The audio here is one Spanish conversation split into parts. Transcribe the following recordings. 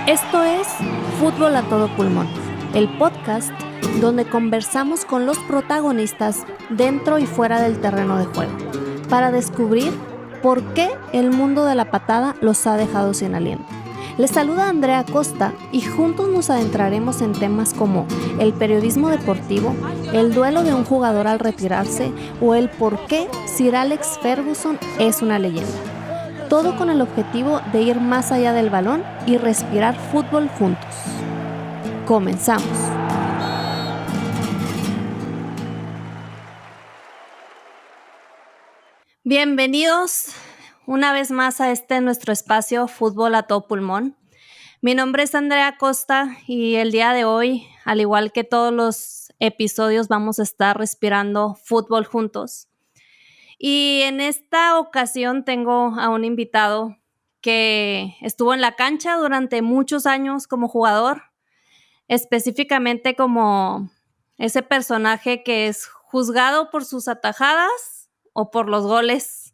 Esto es Fútbol a todo pulmón, el podcast donde conversamos con los protagonistas dentro y fuera del terreno de juego, para descubrir por qué el mundo de la patada los ha dejado sin aliento. Les saluda Andrea Costa y juntos nos adentraremos en temas como el periodismo deportivo, el duelo de un jugador al retirarse o el por qué Sir Alex Ferguson es una leyenda. Todo con el objetivo de ir más allá del balón y respirar fútbol juntos. Comenzamos. Bienvenidos una vez más a nuestro espacio Fútbol a todo pulmón. Mi nombre es Andrea Costa y el día de hoy, al igual que todos los episodios, vamos a estar respirando fútbol juntos. Y en esta ocasión tengo a un invitado que estuvo en la cancha durante muchos años como jugador, específicamente como ese personaje que es juzgado por sus atajadas o por los goles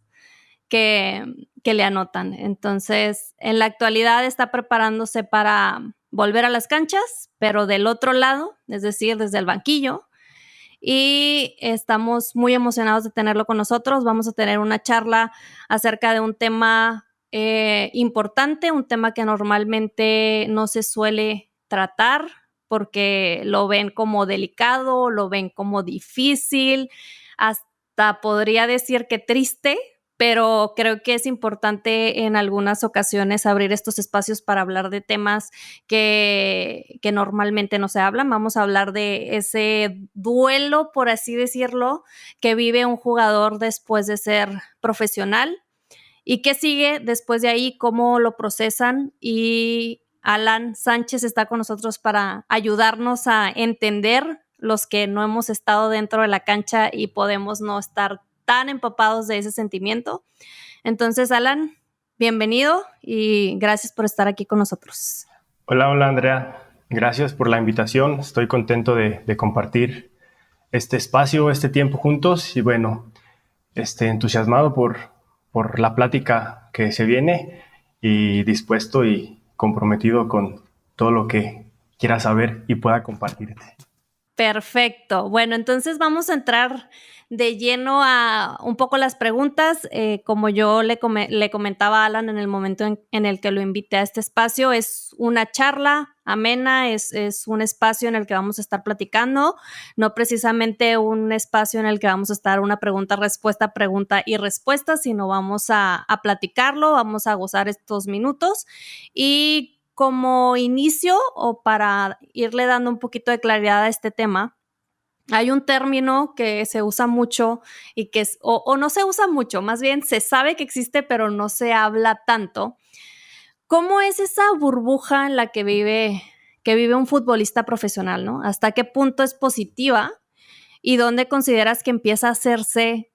que le anotan. Entonces, en la actualidad está preparándose para volver a las canchas, pero del otro lado, es decir, desde el banquillo. Y estamos muy emocionados de tenerlo con nosotros. Vamos a tener una charla acerca de un tema importante, un tema que normalmente no se suele tratar porque lo ven como delicado, lo ven como difícil, hasta podría decir que triste, pero creo que es importante en algunas ocasiones abrir estos espacios para hablar de temas que normalmente no se hablan. Vamos a hablar de ese duelo, por así decirlo, que vive un jugador después de ser profesional y qué sigue después de ahí, cómo lo procesan. Y Alan Sánchez está con nosotros para ayudarnos a entender los que no hemos estado dentro de la cancha y podemos no estar tan empapados de ese sentimiento. Entonces, Alan, bienvenido y gracias por estar aquí con nosotros. Hola Andrea, gracias por la invitación. Estoy contento de compartir este espacio, este tiempo juntos y bueno, entusiasmado por la plática que se viene y dispuesto y comprometido con todo lo que quiera saber y pueda compartirte. Perfecto. Bueno, entonces vamos a entrar de lleno a un poco las preguntas. Como yo le comentaba a Alan en el momento en el que lo invité a este espacio, es una charla amena, es un espacio en el que vamos a estar platicando, no precisamente un espacio en el que vamos a estar una pregunta y respuesta, sino vamos a platicarlo, vamos a gozar estos minutos. Y como inicio o para irle dando un poquito de claridad a este tema, hay un término que se usa mucho y que es, o no se usa mucho, más bien se sabe que existe, pero no se habla tanto. ¿Cómo es esa burbuja en la que vive un futbolista profesional, ¿no? ¿Hasta qué punto es positiva? ¿Y dónde consideras que empieza a hacerse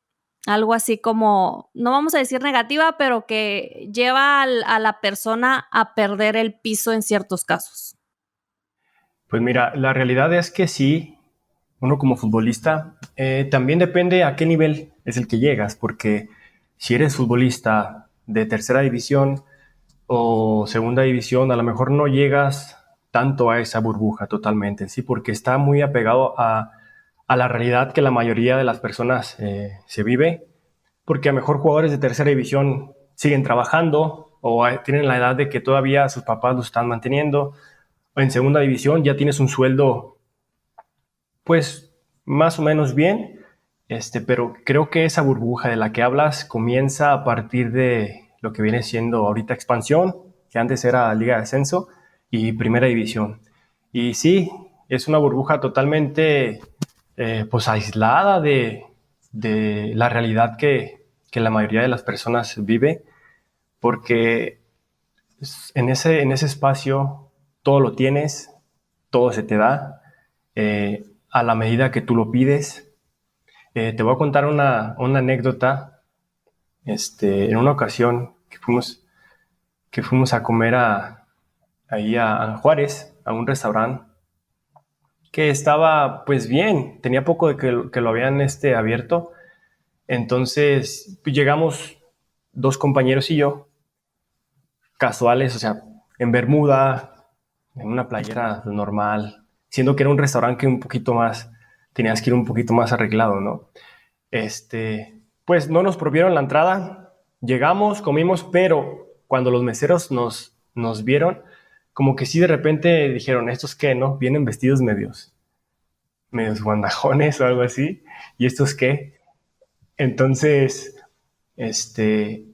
algo así como, no vamos a decir negativa, pero que lleva a la persona a perder el piso en ciertos casos? Pues mira, la realidad es que sí, uno como futbolista, también depende a qué nivel es el que llegas, porque si eres futbolista de tercera división o segunda división, a lo mejor no llegas tanto a esa burbuja totalmente, ¿sí? Porque está muy apegado a la realidad que la mayoría de las personas se vive, porque a lo mejor jugadores de tercera división siguen trabajando o tienen la edad de que todavía sus papás los están manteniendo, o en segunda división ya tienes un sueldo pues más o menos bien, pero creo que esa burbuja de la que hablas comienza a partir de lo que viene siendo ahorita expansión, que antes era Liga de Ascenso, y Primera División. Y sí, es una burbuja totalmente pues aislada de la realidad que la mayoría de las personas vive, porque en ese espacio todo lo tienes, todo se te da, a la medida que tú lo pides. Te voy a contar una anécdota. En una ocasión que fuimos a comer ahí a Juárez, a un restaurante que estaba pues bien, tenía poco de que lo habían abierto. Entonces pues, llegamos dos compañeros y yo, casuales, o sea, en bermuda, en una playera normal, siendo que era un restaurante que un poquito más, tenías que ir un poquito más arreglado, ¿no? Pues no nos prohibieron la entrada, llegamos, comimos, pero cuando los meseros nos vieron, como que sí de repente dijeron, ¿estos qué, no? Vienen vestidos medios guandajones o algo así, ¿y estos qué? Entonces, este,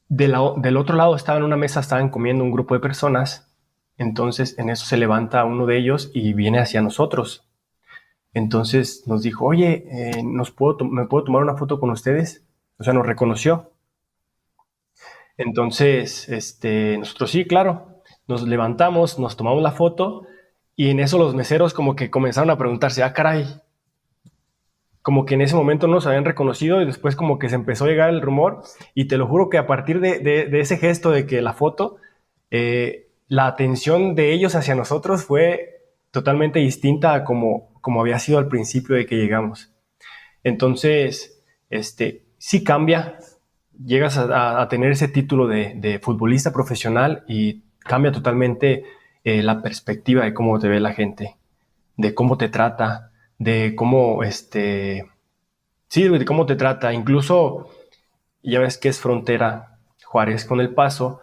del otro lado estaba en una mesa, estaban comiendo un grupo de personas, entonces en eso se levanta uno de ellos y viene hacia nosotros. Entonces nos dijo, oye, ¿me puedo tomar una foto con ustedes? O sea, nos reconoció. Entonces, nosotros sí, claro, nos levantamos, nos tomamos la foto y en eso los meseros como que comenzaron a preguntarse, ah, caray, como que en ese momento no nos habían reconocido y después como que se empezó a llegar el rumor y te lo juro que a partir de ese gesto de que la foto, la atención de ellos hacia nosotros fue totalmente distinta a como había sido al principio de que llegamos. Entonces, sí cambia, llegas a tener ese título de futbolista profesional y cambia totalmente la perspectiva de cómo te ve la gente, de cómo te trata, de cómo, sí, de cómo te trata. Incluso, ya ves que es frontera Juárez con El Paso,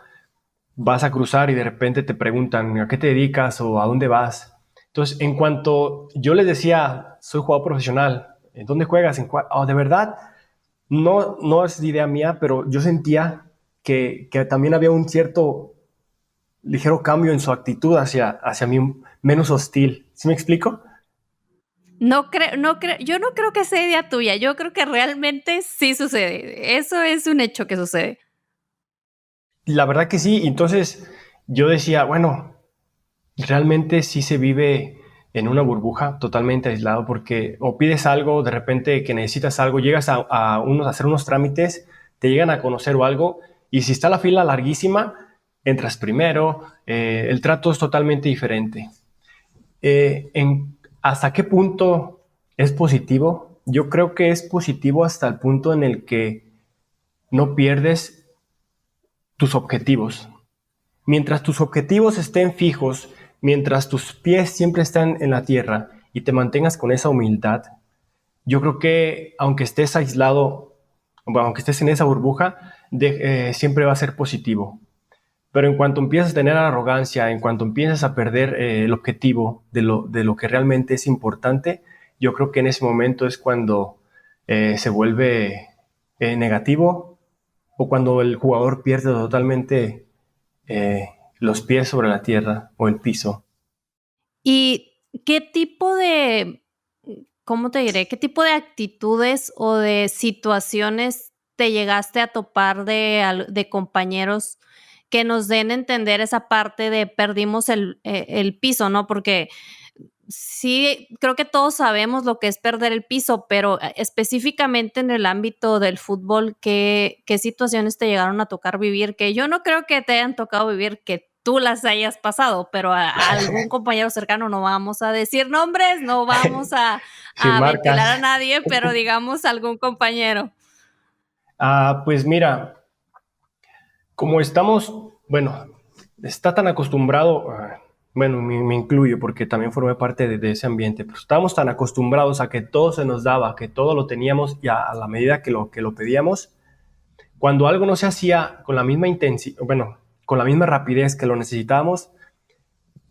vas a cruzar y de repente te preguntan a qué te dedicas o a dónde vas. Entonces, en cuanto yo les decía, soy jugador profesional, ¿en dónde juegas? Oh, de verdad, no es idea mía, pero yo sentía que también había un cierto ligero cambio en su actitud hacia mí, menos hostil. ¿Sí me explico? Yo no creo que sea idea tuya, yo creo que realmente sí sucede. Eso es un hecho que sucede. La verdad que sí. Entonces yo decía, bueno, realmente sí se vive en una burbuja totalmente aislado porque o pides algo, de repente que necesitas algo, llegas a hacer unos trámites, te llegan a conocer o algo y si está la fila larguísima, entras primero, el trato es totalmente diferente. ¿Hasta qué punto es positivo? Yo creo que es positivo hasta el punto en el que no pierdes tus objetivos. Mientras tus objetivos estén fijos, mientras tus pies siempre están en la tierra y te mantengas con esa humildad, yo creo que aunque estés aislado, bueno, aunque estés en esa burbuja, siempre va a ser positivo. Pero en cuanto empiezas a tener arrogancia, en cuanto empiezas a perder el objetivo de lo que realmente es importante, yo creo que en ese momento es cuando se vuelve negativo o cuando el jugador pierde totalmente los pies sobre la tierra o el piso. ¿Y qué tipo de, cómo te diré, qué tipo de actitudes o de situaciones te llegaste a topar de compañeros que nos den a entender esa parte de perdimos el piso, ¿no? Porque sí, creo que todos sabemos lo que es perder el piso, pero específicamente en el ámbito del fútbol, ¿qué situaciones te llegaron a tocar vivir? Que yo no creo que te hayan tocado vivir, que tú las hayas pasado, pero a algún compañero cercano, no vamos a decir nombres, no vamos Sin a ventilar a marcas. nadie, pero digamos algún compañero. Pues mira, como estamos, bueno, está tan acostumbrado, bueno, me incluyo porque también formé parte de ese ambiente, pero estamos tan acostumbrados a que todo se nos daba, que todo lo teníamos y a la medida que lo pedíamos, cuando algo no se hacía con la misma intensidad, bueno, con la misma rapidez que lo necesitábamos,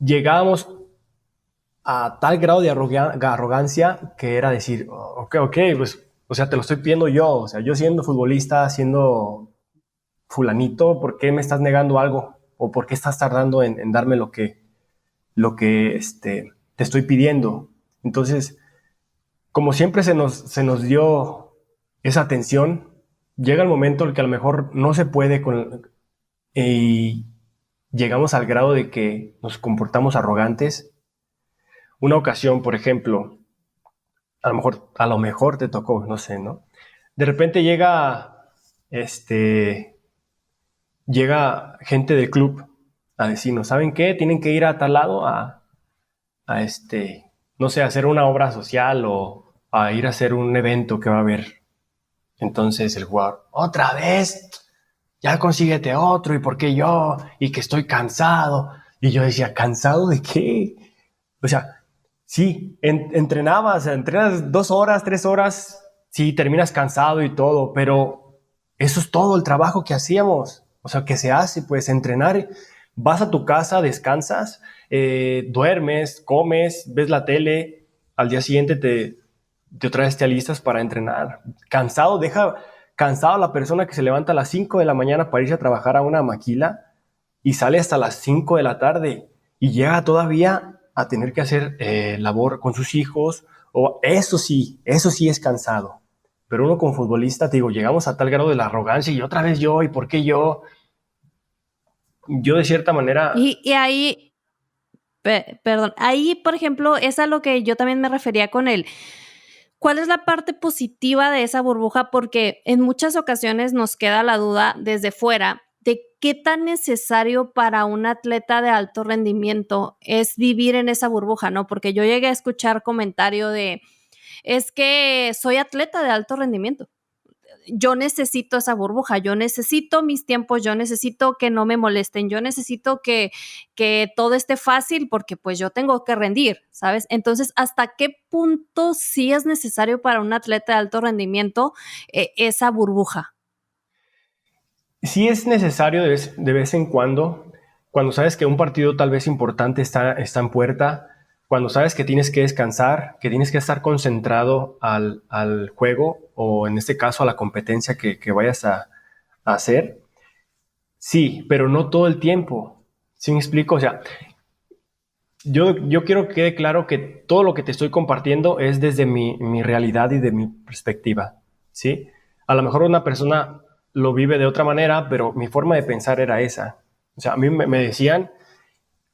llegábamos a tal grado de arrogancia que era decir, ok, pues, o sea, te lo estoy pidiendo yo, o sea, yo siendo futbolista, siendo fulanito, ¿por qué me estás negando algo? ¿O por qué estás tardando en darme lo que te estoy pidiendo? Entonces, como siempre se nos dio esa atención, llega el momento en el que a lo mejor no se puede y llegamos al grado de que nos comportamos arrogantes. Una ocasión, por ejemplo, a lo mejor te tocó, no sé, ¿no? De repente llega gente del club a decirnos, ¿saben qué? Tienen que ir a tal lado a no sé, a hacer una obra social o a ir a hacer un evento que va a haber. Entonces el jugador, otra vez, ya consíguete otro, ¿y por qué yo? Y que estoy cansado. Y yo decía, ¿cansado de qué? O sea, sí, entrenabas, entrenas 2 horas, 3 horas, sí, terminas cansado y todo, pero eso es todo el trabajo que hacíamos. O sea, que se hace, pues, entrenar. Vas a tu casa, descansas, duermes, comes, ves la tele, al día siguiente te otra vez te alistas para entrenar. Cansado, deja cansado a la persona que se levanta a las 5 de la mañana para irse a trabajar a una maquila y sale hasta las 5 de la tarde y llega todavía a tener que hacer labor con sus hijos. O eso sí es cansado. Pero uno como futbolista, te digo, llegamos a tal grado de la arrogancia y otra vez yo, y por qué yo. Yo de cierta manera. Y ahí, perdón, ahí, por ejemplo, es a lo que yo también me refería con él. ¿Cuál es la parte positiva de esa burbuja? Porque en muchas ocasiones nos queda la duda desde fuera de qué tan necesario para un atleta de alto rendimiento es vivir en esa burbuja, ¿no? Porque yo llegué a escuchar comentario de, es que soy atleta de alto rendimiento, yo necesito esa burbuja, yo necesito mis tiempos, yo necesito que no me molesten, yo necesito que todo esté fácil porque pues yo tengo que rendir, ¿sabes? Entonces, ¿hasta qué punto sí es necesario para un atleta de alto rendimiento esa burbuja? Sí es necesario de vez en cuando sabes que un partido tal vez importante está en puerta, cuando sabes que tienes que descansar, que tienes que estar concentrado al juego o en este caso a la competencia que vayas a hacer. Sí, pero no todo el tiempo. ¿Sí me explico? O sea, yo quiero que quede claro que todo lo que te estoy compartiendo es desde mi realidad y de mi perspectiva, ¿sí? A lo mejor una persona lo vive de otra manera, pero mi forma de pensar era esa. O sea, a mí me decían,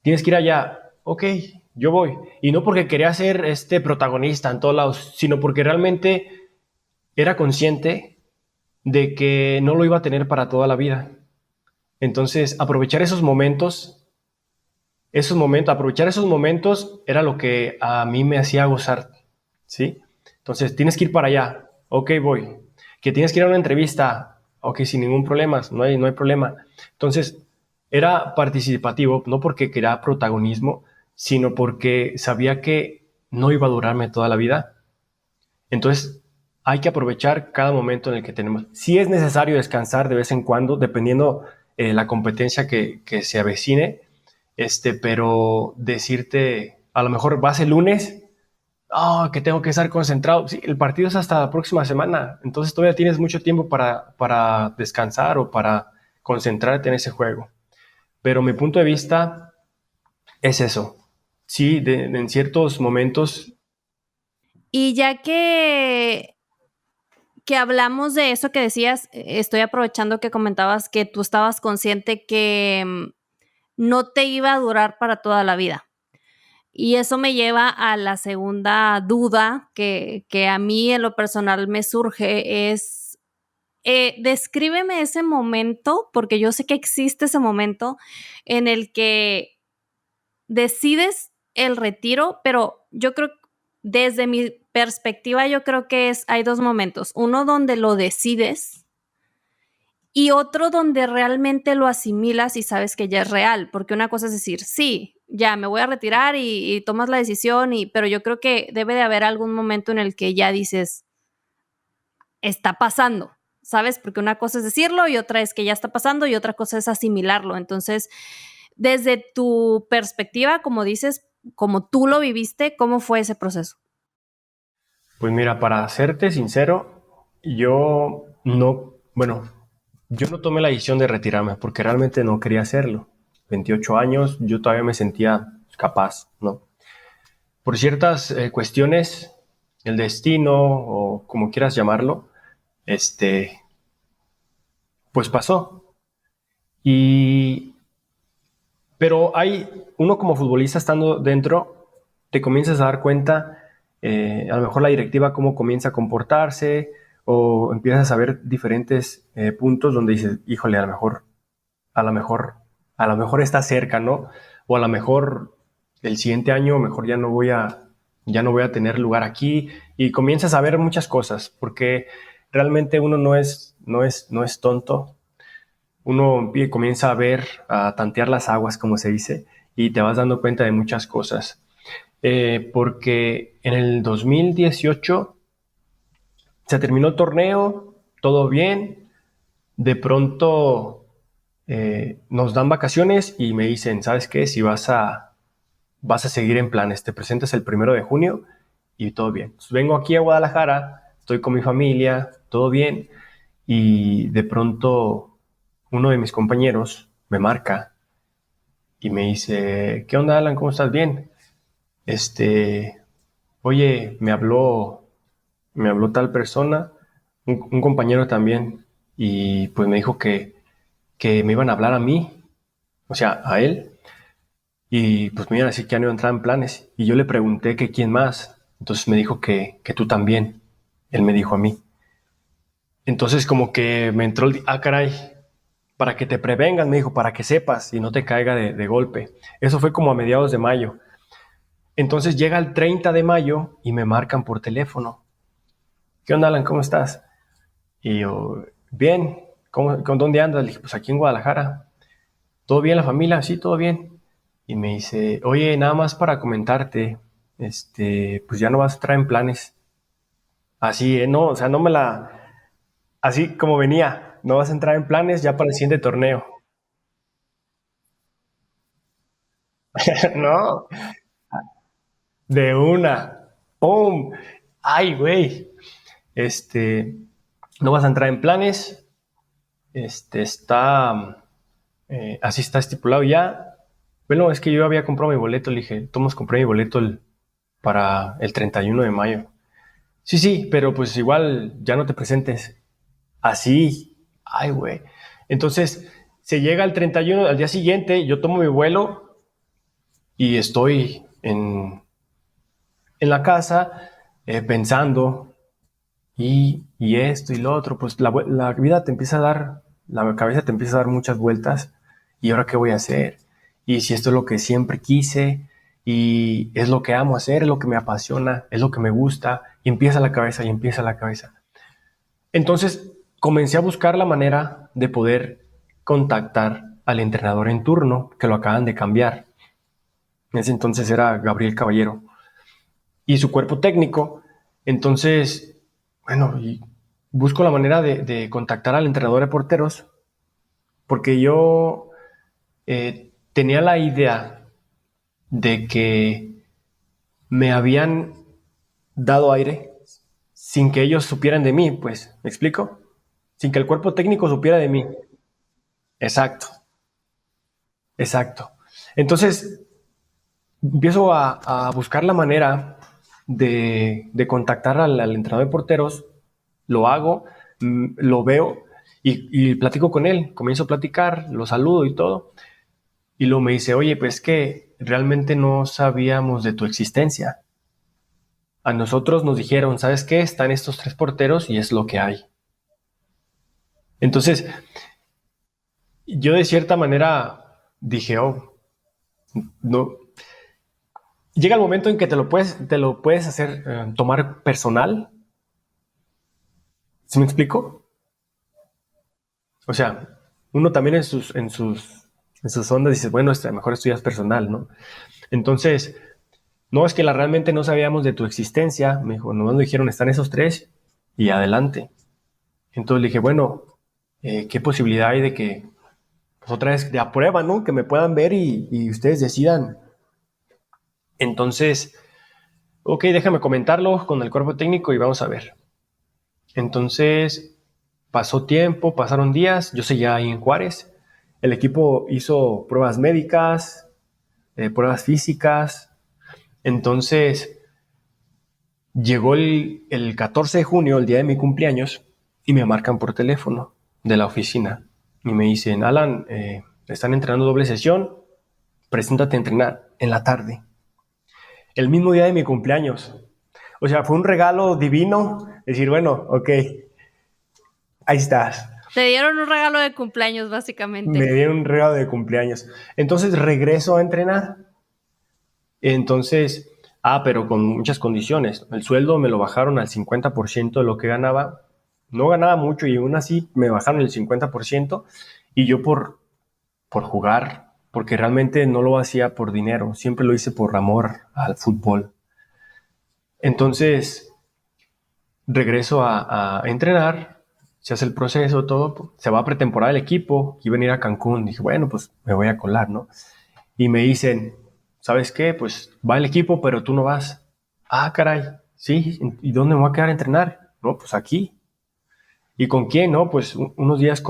tienes que ir allá, ok, yo voy. Y no porque quería ser este protagonista en todos lados, sino porque realmente era consciente de que no lo iba a tener para toda la vida. Entonces, aprovechar esos momentos era lo que a mí me hacía gozar, ¿sí? Entonces, tienes que ir para allá, ok, voy. Que tienes que ir a una entrevista, ok, sin ningún problema, no hay problema. Entonces, era participativo, no porque quería protagonismo, sino porque sabía que no iba a durarme toda la vida. Entonces, hay que aprovechar cada momento en el que tenemos. Sí es necesario descansar de vez en cuando, dependiendo la competencia que se avecine, pero decirte, a lo mejor vas el lunes, que tengo que estar concentrado. Sí, el partido es hasta la próxima semana, entonces todavía tienes mucho tiempo para descansar o para concentrarte en ese juego. Pero mi punto de vista es eso. Sí, en ciertos momentos. Y ya que hablamos de eso que decías, estoy aprovechando que comentabas que tú estabas consciente que no te iba a durar para toda la vida. Y eso me lleva a la segunda duda que a mí en lo personal me surge es, descríbeme ese momento, porque yo sé que existe ese momento en el que decides el retiro, pero yo creo, desde mi perspectiva, yo creo que hay dos momentos. Uno donde lo decides y otro donde realmente lo asimilas y sabes que ya es real, porque una cosa es decir, sí, ya me voy a retirar y tomas la decisión, pero yo creo que debe de haber algún momento en el que ya dices, está pasando, ¿sabes? Porque una cosa es decirlo y otra es que ya está pasando y otra cosa es asimilarlo. Entonces, desde tu perspectiva, como dices, como tú lo viviste, ¿cómo fue ese proceso? Pues mira, para serte sincero, yo no tomé la decisión de retirarme porque realmente no quería hacerlo. 28 años, yo todavía me sentía capaz, ¿no? Por ciertas cuestiones, el destino o como quieras llamarlo, este, pues pasó. Y, pero uno como futbolista estando dentro, te comienzas a dar cuenta, a lo mejor la directiva cómo comienza a comportarse o empiezas a ver diferentes puntos donde dices, híjole, a lo mejor, a lo mejor está cerca, ¿no? O a lo mejor el siguiente año, mejor ya no voy a tener lugar aquí y comienzas a ver muchas cosas porque realmente uno no es tonto. Uno comienza a ver, a tantear las aguas, como se dice, y te vas dando cuenta de muchas cosas. Porque en el 2018 se terminó el torneo, todo bien, de pronto nos dan vacaciones y me dicen, ¿sabes qué? Si vas a seguir en planes, te presentas el 1 de junio y todo bien. Entonces, vengo aquí a Guadalajara, estoy con mi familia, todo bien, y de pronto uno de mis compañeros me marca y me dice, ¿qué onda, Alan? ¿Cómo estás? Bien. Este, oye, me habló tal persona, un compañero también, y pues me dijo que me iban a hablar a mí, o sea, a él, y pues me iban a decir que ya no iba a entrar en planes. Y yo le pregunté que quién más, entonces me dijo que tú también, él me dijo a mí. Entonces como que me entró caray, para que te prevengas, me dijo, para que sepas y no te caiga de golpe. Eso fue como a mediados de mayo. Entonces llega el 30 de mayo y me marcan por teléfono. ¿Qué onda, Alan? ¿Cómo estás? Y yo, bien, ¿con dónde andas? Le dije, pues aquí en Guadalajara. ¿Todo bien la familia? Sí, todo bien. Y me dice, oye, nada más para comentarte, pues ya no vas a entrar en planes. Así, no, o sea, no me la, así como venía, no vas a entrar en planes ya para el siguiente torneo. No, de una, ¡pum! Ay, güey, este, no vas a entrar en planes, así está estipulado ya. Bueno, es que yo había comprado mi boleto, le dije, Tomás, compré mi boleto para el 31 de mayo. Sí, sí, pero pues igual ya no te presentes. Así, ay, güey. Entonces, se llega el 31, al día siguiente, yo tomo mi vuelo y estoy en la casa pensando y esto y lo otro. Pues la vida te empieza a dar, la cabeza te empieza a dar muchas vueltas. ¿Y ahora qué voy a hacer? Y si esto es lo que siempre quise y es lo que amo hacer, es lo que me apasiona, es lo que me gusta, y empieza la cabeza y empieza la cabeza. Entonces comencé a buscar la manera de poder contactar al entrenador en turno, que lo acaban de cambiar. En ese entonces era Gabriel Caballero y su cuerpo técnico. Entonces, bueno, y busco la manera de contactar al entrenador de porteros, porque yo tenía la idea de que me habían dado aire sin que ellos supieran de mí, pues, ¿me explico? Sin que el cuerpo técnico supiera de mí. Exacto, exacto. Entonces, empiezo a buscar la manera de contactar al entrenador de porteros, lo hago, lo veo y platico con él, comienzo a platicar, lo saludo y todo, y luego me dice, oye, pues que realmente no sabíamos de tu existencia. A nosotros nos dijeron, ¿sabes qué? Están estos tres porteros y es lo que hay. Entonces, yo de cierta manera dije, oh, no. Llega el momento en que te lo puedes hacer tomar personal. ¿Sí me explico? O sea, uno también en sus ondas dice, bueno, mejor esto ya es personal, ¿no? Entonces, no, es que realmente no sabíamos de tu existencia. Me dijo, nomás nos dijeron, están esos tres y adelante. Entonces le dije, bueno, ¿qué posibilidad hay de que, pues otra vez, de a prueba, ¿no? Que me puedan ver y ustedes decidan. Entonces, ok, déjame comentarlo con el cuerpo técnico y vamos a ver. Entonces, pasó tiempo, pasaron días, yo seguía ahí en Juárez. El equipo hizo pruebas médicas, pruebas físicas. Entonces, llegó el 14 de junio, el día de mi cumpleaños, y me marcan por teléfono de la oficina. Y me dicen, Alan, están entrenando doble sesión, preséntate a entrenar en la tarde. El mismo día de mi cumpleaños. O sea, fue un regalo divino decir, bueno, ok, ahí estás. Te dieron un regalo de cumpleaños, Me básicamente. dieron un regalo de cumpleaños. Entonces regreso a entrenar. Entonces, pero con muchas condiciones. El sueldo me lo bajaron al 50% de lo que ganaba. No ganaba mucho y aún así me bajaron el 50%. Y yo por jugar porque realmente no lo hacía por dinero, siempre lo hice por amor al fútbol. Entonces, regreso a entrenar, se hace el proceso, todo, se va a pretemporada el equipo, iba a ir a Cancún, dije, bueno, pues me voy a colar, ¿no? Y me dicen, ¿sabes qué? Pues va el equipo, pero tú no vas. Ah, caray, sí, ¿y dónde me voy a quedar a entrenar? No, pues aquí. ¿Y con quién? No, pues unos días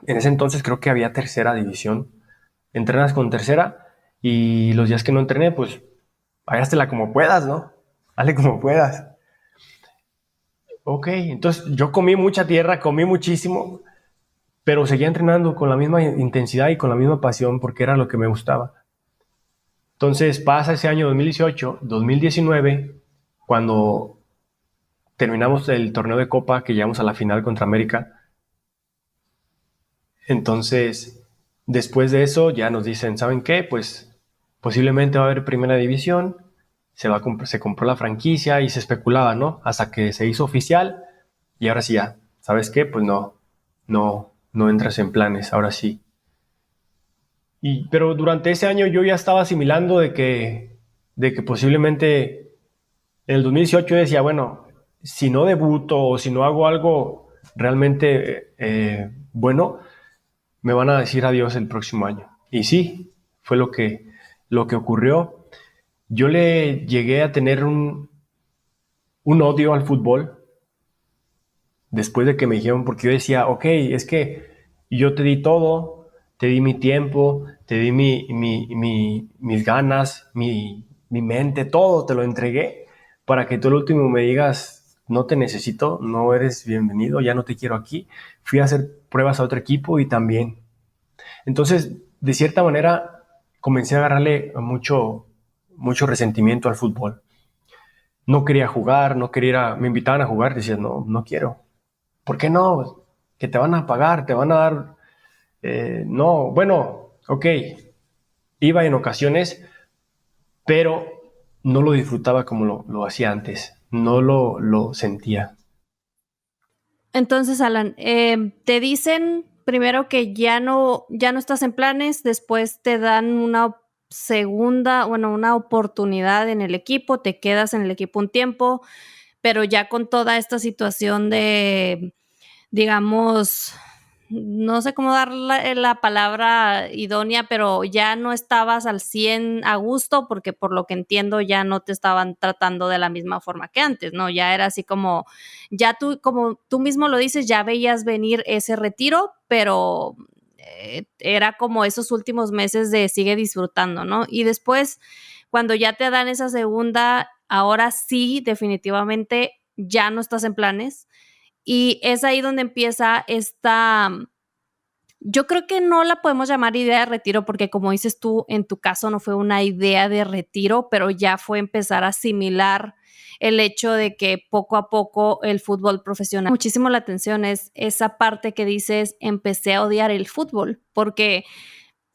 en ese entonces creo que había tercera división. Entrenas con tercera y los días que no entrené, pues hágastela como puedas, ¿no? Hazle como puedas. Ok, entonces yo comí mucha tierra, comí muchísimo, pero seguía entrenando con la misma intensidad y con la misma pasión porque era lo que me gustaba. Entonces pasa ese año 2018, 2019, cuando terminamos el torneo de Copa, que llegamos a la final contra América. Entonces, después de eso ya nos dicen, ¿saben qué? Pues posiblemente va a haber primera división, se compró la franquicia y se especulaba, ¿no? Hasta que se hizo oficial y ahora sí ya, ¿sabes qué? Pues no entras en planes, ahora sí. Pero durante ese año yo ya estaba asimilando de que posiblemente en el 2018 yo decía, bueno, si no debuto o si no hago algo realmente bueno, me van a decir adiós el próximo año. Y sí, fue lo que ocurrió. Yo le llegué a tener un odio al fútbol después de que me dijeron, porque yo decía, ok, es que yo te di todo, te di mi tiempo, te di mis ganas, mi mente, todo, te lo entregué para que tú al último me digas, no te necesito, no eres bienvenido, ya no te quiero aquí. Fui a hacer pruebas a otro equipo y también. Entonces, de cierta manera, comencé a agarrarle mucho resentimiento al fútbol. No quería jugar, no quería me invitaban a jugar, decía, no, no quiero. ¿Por qué no? Que te van a pagar, te van a dar. No, bueno, ok, iba en ocasiones, pero no lo disfrutaba como lo hacía antes, no lo sentía. Entonces, Alan, te dicen primero que ya no estás en planes, después te dan una segunda, bueno, una oportunidad en el equipo, te quedas en el equipo un tiempo, pero ya con toda esta situación de, digamos, no sé cómo dar la palabra idónea, pero ya no estabas al 100 a gusto porque por lo que entiendo ya no te estaban tratando de la misma forma que antes, ¿no? Ya era así como, ya tú, como tú mismo lo dices, ya veías venir ese retiro, pero era como esos últimos meses de sigue disfrutando, ¿no? Y después, cuando ya te dan esa segunda, ahora sí, definitivamente ya no estás en planes y es ahí donde empieza esta, yo creo que no la podemos llamar idea de retiro porque como dices tú, en tu caso no fue una idea de retiro, pero ya fue empezar a asimilar el hecho de que poco a poco el fútbol profesional, muchísimo la atención es esa parte que dices, empecé a odiar el fútbol, porque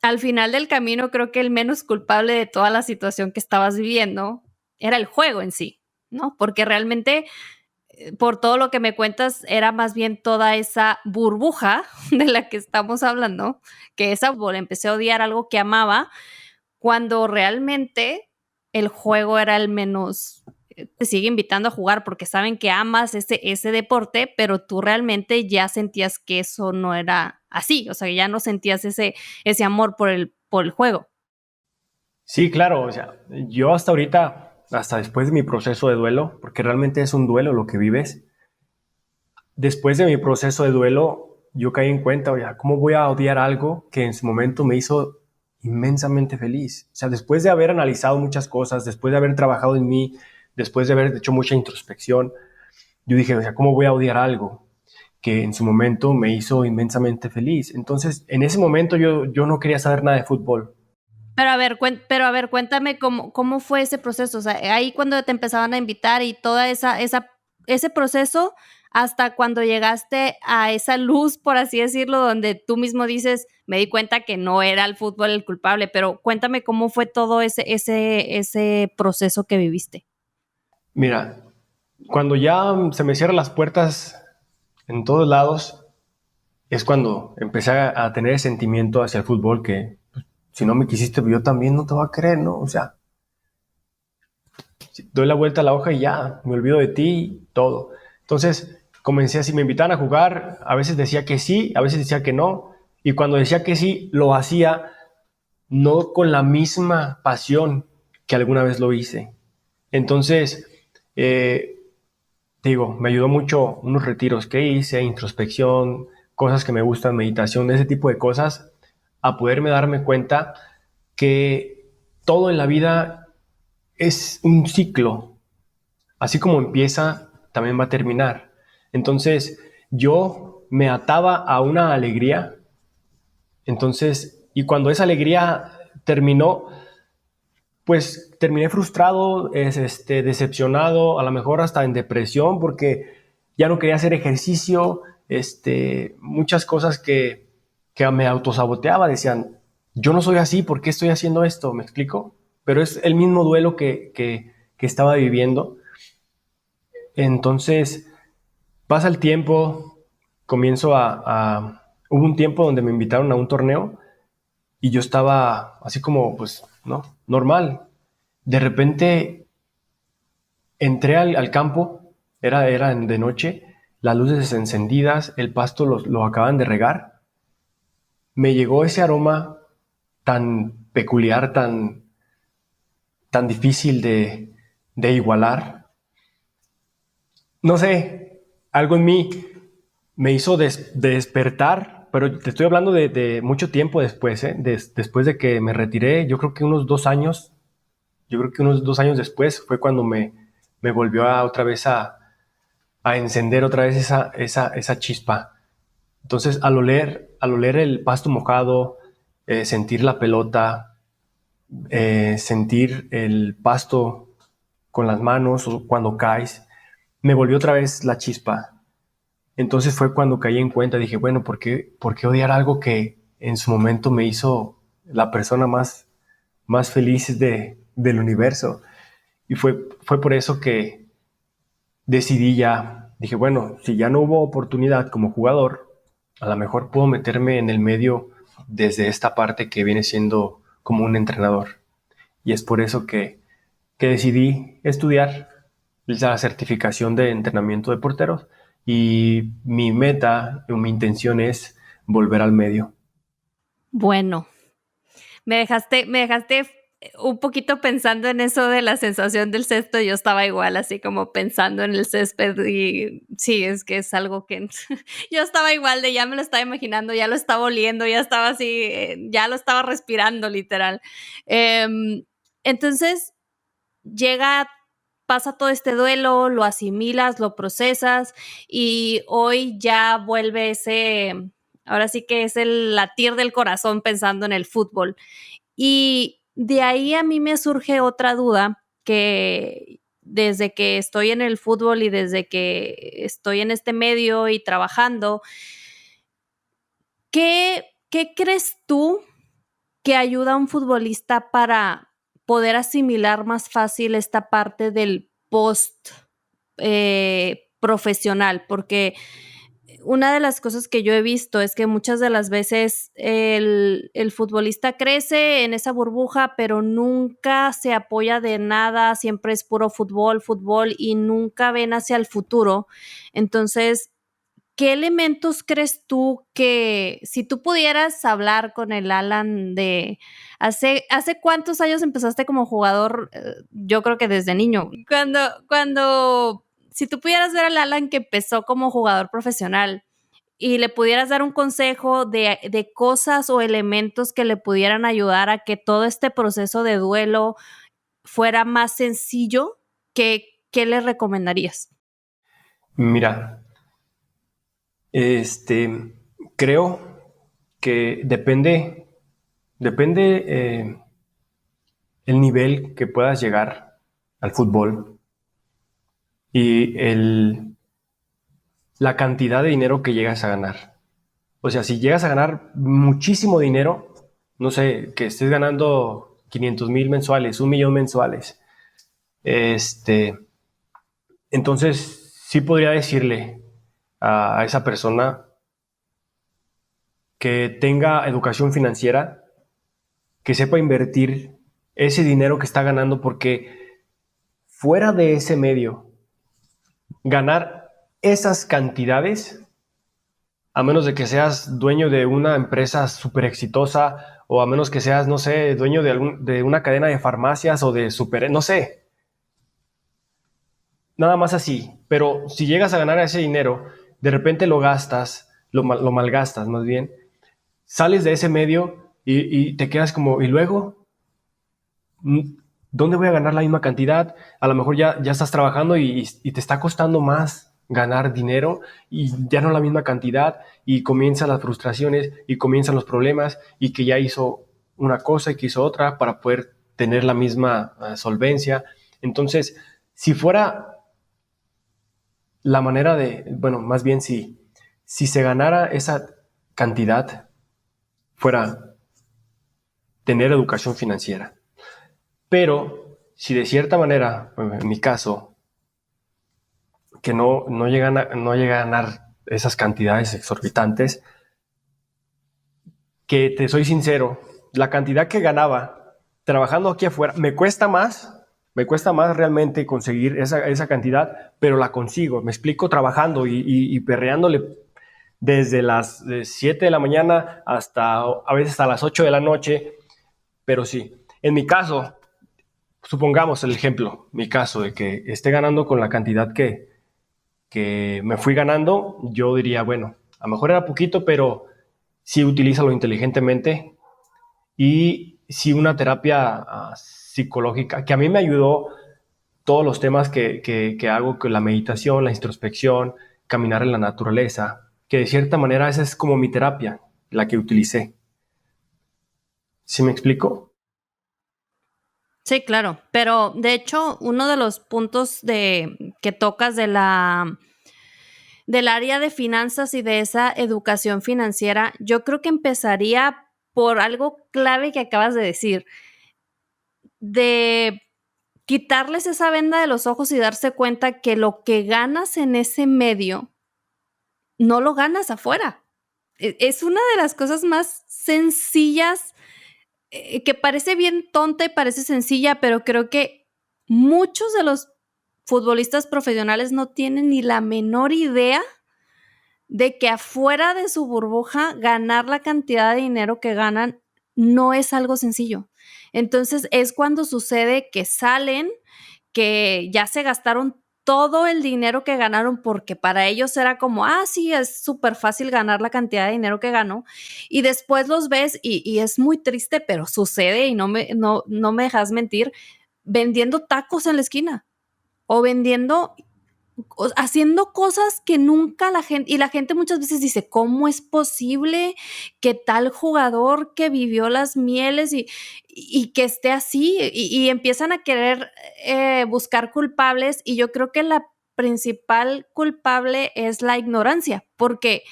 al final del camino creo que el menos culpable de toda la situación que estabas viviendo era el juego en sí, ¿no? Porque realmente por todo lo que me cuentas, era más bien toda esa burbuja de la que estamos hablando, que esa fútbol empecé a odiar algo que amaba, cuando realmente el juego era el menos, te sigue invitando a jugar porque saben que amas ese deporte, pero tú realmente ya sentías que eso no era así, o sea, ya no sentías ese amor por el juego. Sí, claro, o sea, yo hasta ahorita, hasta después de mi proceso de duelo, porque realmente es un duelo lo que vives, después de mi proceso de duelo, yo caí en cuenta, oye, ¿cómo voy a odiar algo que en su momento me hizo inmensamente feliz? O sea, después de haber analizado muchas cosas, después de haber trabajado en mí, después de haber hecho mucha introspección, yo dije, o sea, ¿cómo voy a odiar algo que en su momento me hizo inmensamente feliz? Entonces, en ese momento yo no quería saber nada de fútbol. Pero a ver, cuéntame cómo fue ese proceso, o sea, ahí cuando te empezaban a invitar y toda ese proceso, hasta cuando llegaste a esa luz, por así decirlo, donde tú mismo dices, me di cuenta que no era el fútbol el culpable, pero cuéntame cómo fue todo ese proceso que viviste. Mira, cuando ya se me cierran las puertas en todos lados, es cuando empecé a tener ese sentimiento hacia el fútbol que pues, si no me quisiste, yo también no te voy a querer, ¿no? O sea, doy la vuelta a la hoja y ya, me olvido de ti y todo. Entonces, comencé así, me invitaban a jugar, a veces decía que sí, a veces decía que no, y cuando decía que sí, lo hacía no con la misma pasión que alguna vez lo hice. Entonces, digo, me ayudó mucho unos retiros que hice, introspección, cosas que me gustan, meditación, ese tipo de cosas, a poderme darme cuenta que todo en la vida es un ciclo. Así como empieza, también va a terminar. Entonces, yo me ataba a una alegría, entonces, y cuando esa alegría terminó, pues terminé frustrado, decepcionado, a lo mejor hasta en depresión, porque ya no quería hacer ejercicio, muchas cosas que me autosaboteaba, decían, yo no soy así, ¿por qué estoy haciendo esto? ¿Me explico? Pero es el mismo duelo que estaba viviendo. Entonces, pasa el tiempo, comienzo Hubo un tiempo donde me invitaron a un torneo y yo estaba así como, pues, ¿no? Normal. De repente entré al campo, era de noche, las luces encendidas, el pasto lo acaban de regar. Me llegó ese aroma tan peculiar, tan difícil de igualar. No sé, algo en mí me hizo despertar, pero te estoy hablando de mucho tiempo después, ¿eh? Después de que me retiré, yo creo que unos 2 años después fue cuando me volvió otra vez a encender otra vez esa chispa. Entonces, al oler el pasto mojado, sentir la pelota, sentir el pasto con las manos o cuando caes, me volvió otra vez la chispa. Entonces fue cuando caí en cuenta, dije, bueno, por qué odiar algo que en su momento me hizo la persona más feliz del universo? Y fue por eso que decidí ya, dije, bueno, si ya no hubo oportunidad como jugador, a lo mejor puedo meterme en el medio desde esta parte que viene siendo como un entrenador. Y es por eso que decidí estudiar la certificación de entrenamiento de porteros y mi meta o mi intención es volver al medio. Bueno, me dejaste un poquito pensando en eso de la sensación del césped. Yo estaba igual, así como pensando en el césped y sí, es que es algo que yo estaba igual de ya me lo estaba imaginando, ya lo estaba oliendo, ya estaba así, ya lo estaba respirando literal. Em, entonces llega, pasa todo este duelo, lo asimilas, lo procesas y hoy ya vuelve ahora sí que es el latir del corazón pensando en el fútbol. Y de ahí a mí me surge otra duda que desde que estoy en el fútbol y desde que estoy en este medio y trabajando, ¿qué crees tú que ayuda a un futbolista para poder asimilar más fácil esta parte del post profesional? Porque una de las cosas que yo he visto es que muchas de las veces el futbolista crece en esa burbuja, pero nunca se apoya de nada, siempre es puro fútbol, fútbol y nunca ven hacia el futuro. Entonces, ¿qué elementos crees tú que si tú pudieras hablar con el Alan de hace cuántos años empezaste como jugador? Yo creo que desde niño. Cuando si tú pudieras ver al Alan que empezó como jugador profesional y le pudieras dar un consejo de cosas o elementos que le pudieran ayudar a que todo este proceso de duelo fuera más sencillo, ¿qué le recomendarías? Mira, creo que depende el nivel que puedas llegar al fútbol y la cantidad de dinero que llegas a ganar. O sea, si llegas a ganar muchísimo dinero, no sé, que estés ganando 500,000 mensuales, 1,000,000 mensuales, este, entonces sí podría decirle a esa persona que tenga educación financiera, que sepa invertir ese dinero que está ganando, porque fuera de ese medio, ganar esas cantidades, a menos de que seas dueño de una empresa súper exitosa, o a menos que seas, no sé, dueño de una cadena de farmacias o de super, no sé, nada más así. Pero si llegas a ganar ese dinero, de repente lo gastas, lo malgastas más bien, sales de ese medio y te quedas como, ¿y luego? ¿Dónde voy a ganar la misma cantidad? A lo mejor ya estás trabajando y te está costando más ganar dinero y ya no la misma cantidad, y comienzan las frustraciones y comienzan los problemas, y que ya hizo una cosa y que hizo otra para poder tener la misma solvencia. Entonces, si fuera la manera de, bueno, más bien si se ganara esa cantidad, fuera tener educación financiera. Pero si de cierta manera, en mi caso, que no llega a ganar esas cantidades exorbitantes, que te soy sincero, la cantidad que ganaba trabajando aquí afuera, me cuesta más realmente conseguir esa cantidad, pero la consigo, me explico, trabajando y perreándole desde las 7 de la mañana hasta a veces a las 8 de la noche, pero sí, en mi caso, supongamos el ejemplo, mi caso de que esté ganando con la cantidad que me fui ganando, yo diría, bueno, a lo mejor era poquito, pero sí utilízalo inteligentemente. Y sí una terapia psicológica, que a mí me ayudó todos los temas que hago, con la meditación, la introspección, caminar en la naturaleza, que de cierta manera esa es como mi terapia, la que utilicé. ¿Sí me explico? Sí, claro, pero de hecho, uno de los puntos que tocas del área de finanzas y de esa educación financiera, yo creo que empezaría por algo clave que acabas de decir, de quitarles esa venda de los ojos y darse cuenta que lo que ganas en ese medio no lo ganas afuera. Es una de las cosas más sencillas, que parece bien tonta y parece sencilla, pero creo que muchos de los futbolistas profesionales no tienen ni la menor idea de que afuera de su burbuja ganar la cantidad de dinero que ganan no es algo sencillo. Entonces es cuando sucede que salen, que ya se gastaron todo el dinero que ganaron porque para ellos era como, ah, sí, es súper fácil ganar la cantidad de dinero que ganó. Y después los ves y es muy triste, pero sucede y no me dejas mentir, vendiendo tacos en la esquina o vendiendo haciendo cosas que nunca la gente muchas veces dice, ¿cómo es posible que tal jugador que vivió las mieles y que esté así? Y empiezan a querer buscar culpables y yo creo que la principal culpable es la ignorancia, porque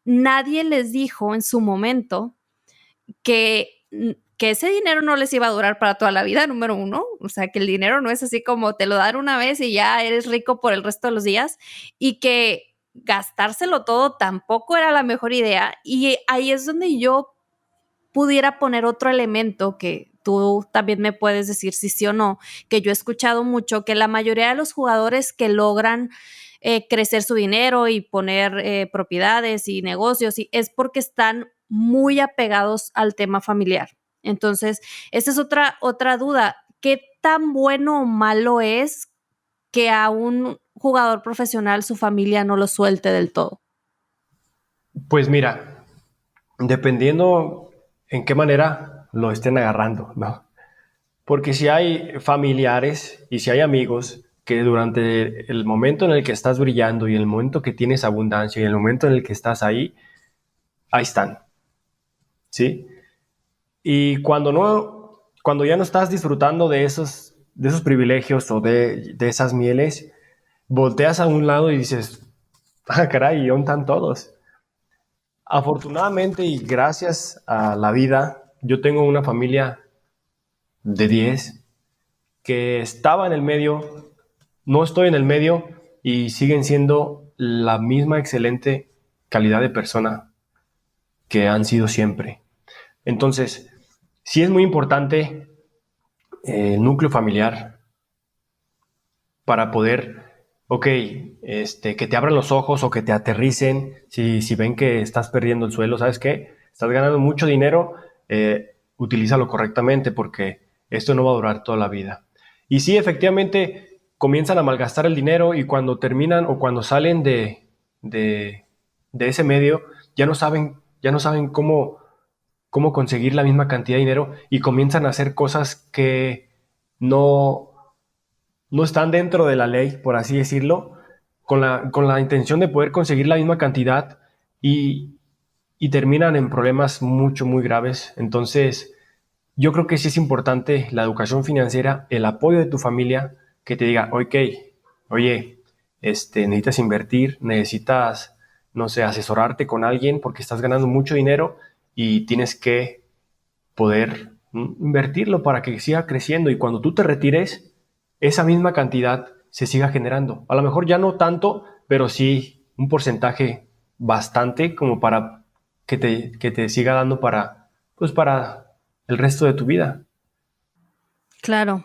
nadie les dijo en su momento que, que ese dinero no les iba a durar para toda la vida, número uno. O sea, que el dinero no es así como te lo dan una vez y ya eres rico por el resto de los días. Y que gastárselo todo tampoco era la mejor idea. Y ahí es donde yo pudiera poner otro elemento que tú también me puedes decir si sí o no, que yo he escuchado mucho, que la mayoría de los jugadores que logran crecer su dinero y poner propiedades y negocios es porque están muy apegados al tema familiar. Entonces, esa es otra duda. ¿Qué tan bueno o malo es que a un jugador profesional su familia no lo suelte del todo? Pues mira, dependiendo en qué manera lo estén agarrando, ¿no? Porque si hay familiares y si hay amigos que durante el momento en el que estás brillando y el momento que tienes abundancia y el momento en el que estás ahí, ahí están, ¿sí? Y cuando ya no estás disfrutando de esos privilegios o de esas mieles, volteas a un lado y dices, ah, caray, ¿dónde están todos? Afortunadamente y gracias a la vida, yo tengo una familia de 10 que estaba en el medio, no estoy en el medio y siguen siendo la misma excelente calidad de persona que han sido siempre. Entonces, sí es muy importante el núcleo familiar para poder, ok, que te abran los ojos o que te aterricen si ven que estás perdiendo el suelo. ¿Sabes qué? Estás ganando mucho dinero, utilízalo correctamente porque esto no va a durar toda la vida. Y sí, efectivamente, comienzan a malgastar el dinero y cuando terminan o cuando salen de, de ese medio, ya no saben cómo conseguir la misma cantidad de dinero y comienzan a hacer cosas que no, no están dentro de la ley, por así decirlo, con la intención de poder conseguir la misma cantidad y, y terminan en problemas muy graves. Entonces, yo creo que sí es importante la educación financiera, el apoyo de tu familia, que te diga, ok, oye, necesitas invertir, necesitas, no sé, asesorarte con alguien porque estás ganando mucho dinero y tienes que poder invertirlo para que siga creciendo y cuando tú te retires, esa misma cantidad se siga generando. A lo mejor ya no tanto, pero sí un porcentaje bastante como para que te siga dando para el resto de tu vida. Claro.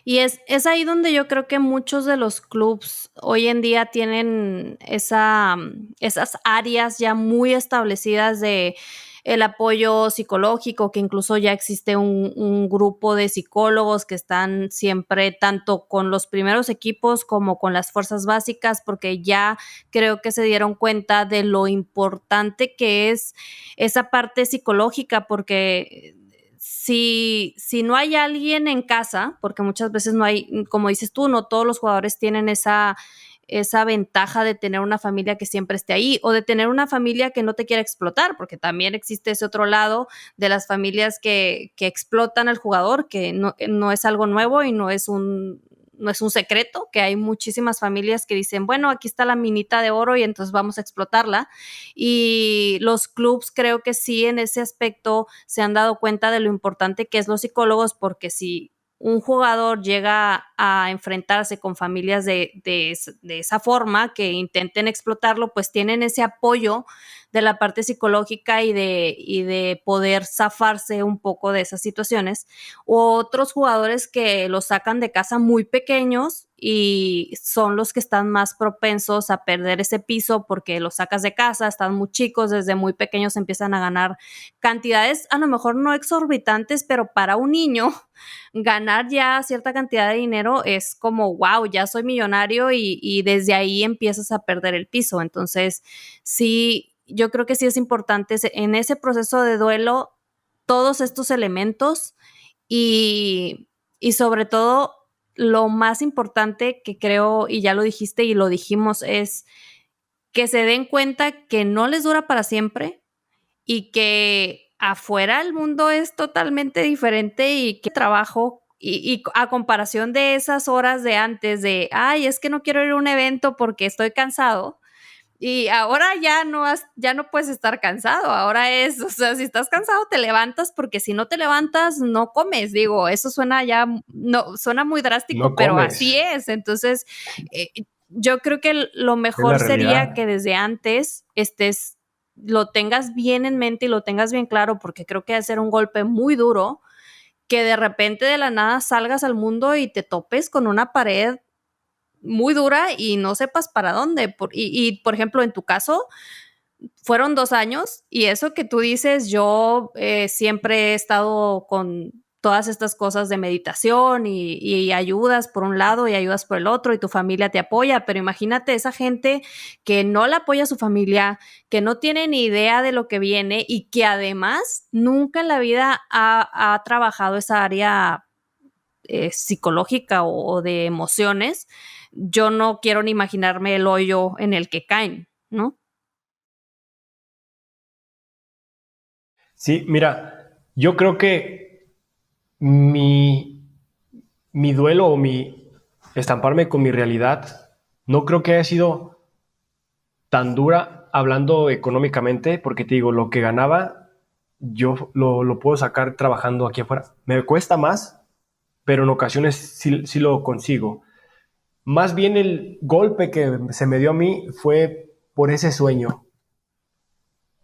Y es ahí donde yo creo que muchos de los clubs hoy en día tienen esas áreas ya muy establecidas de el apoyo psicológico, que incluso ya existe un grupo de psicólogos que están siempre tanto con los primeros equipos como con las fuerzas básicas, porque ya creo que se dieron cuenta de lo importante que es esa parte psicológica, porque si no hay alguien en casa, porque muchas veces no hay, como dices tú, no todos los jugadores tienen esa ventaja de tener una familia que siempre esté ahí o de tener una familia que no te quiera explotar, porque también existe ese otro lado de las familias que explotan al jugador, que no es algo nuevo y no es un secreto, que hay muchísimas familias que dicen, bueno, aquí está la minita de oro y entonces vamos a explotarla. Y los clubs creo que sí en ese aspecto se han dado cuenta de lo importante que es los psicólogos, porque si un jugador llega a enfrentarse con familias de esa forma, que intenten explotarlo, pues tienen ese apoyo de la parte psicológica y de poder zafarse un poco de esas situaciones. O otros jugadores que los sacan de casa muy pequeños y son los que están más propensos a perder ese piso porque los sacas de casa, están muy chicos, desde muy pequeños empiezan a ganar cantidades, a lo mejor no exorbitantes, pero para un niño ganar ya cierta cantidad de dinero es como, wow, ya soy millonario y desde ahí empiezas a perder el piso. Entonces, sí, yo creo que sí es importante en ese proceso de duelo todos estos elementos y sobre todo lo más importante que creo, y ya lo dijiste y lo dijimos, es que se den cuenta que no les dura para siempre y que afuera el mundo es totalmente diferente y que trabajo y a comparación de esas horas de antes de, ay, es que no quiero ir a un evento porque estoy cansado. Y ahora ya no puedes estar cansado, ahora es, o sea, si estás cansado te levantas porque si no te levantas no comes, digo, eso suena ya, no, suena muy No drástico, pero así comes, es. Entonces, yo creo que lo es la mejor sería realidad. que desde antes lo tengas bien en mente y lo tengas bien claro, porque creo que va a ser un golpe muy duro, que de repente de la nada salgas al mundo y te topes con una pared muy dura y no sepas para dónde. Por ejemplo, en tu caso, fueron 2 años y eso que tú dices, yo siempre he estado con todas estas cosas de meditación y ayudas por un lado y ayudas por el otro y tu familia te apoya, pero imagínate esa gente que no la apoya a su familia, que no tiene ni idea de lo que viene y que además nunca en la vida ha trabajado esa área psicológica o de emociones. Yo no quiero ni imaginarme el hoyo en el que caen, ¿no? Sí, mira, yo creo que mi, mi duelo o mi estamparme con mi realidad no creo que haya sido tan dura hablando económicamente, porque te digo, lo que ganaba yo lo puedo sacar trabajando aquí afuera. Me cuesta más, pero en ocasiones sí lo consigo. Más bien el golpe que se me dio a mí fue por ese sueño.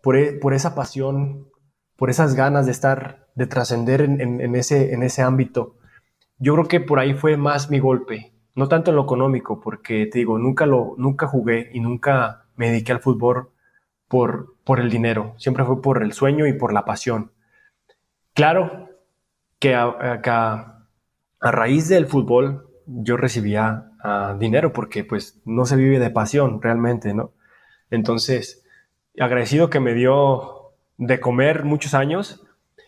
por esa pasión, por esas ganas de trascender en ese ámbito. Yo creo que por ahí fue más mi golpe, no tanto en lo económico, porque te digo, nunca jugué y nunca me dediqué al fútbol por el dinero, siempre fue por el sueño y por la pasión. Claro que a raíz del fútbol yo recibía dinero porque pues no se vive de pasión realmente, ¿no? Entonces, agradecido que me dio de comer muchos años,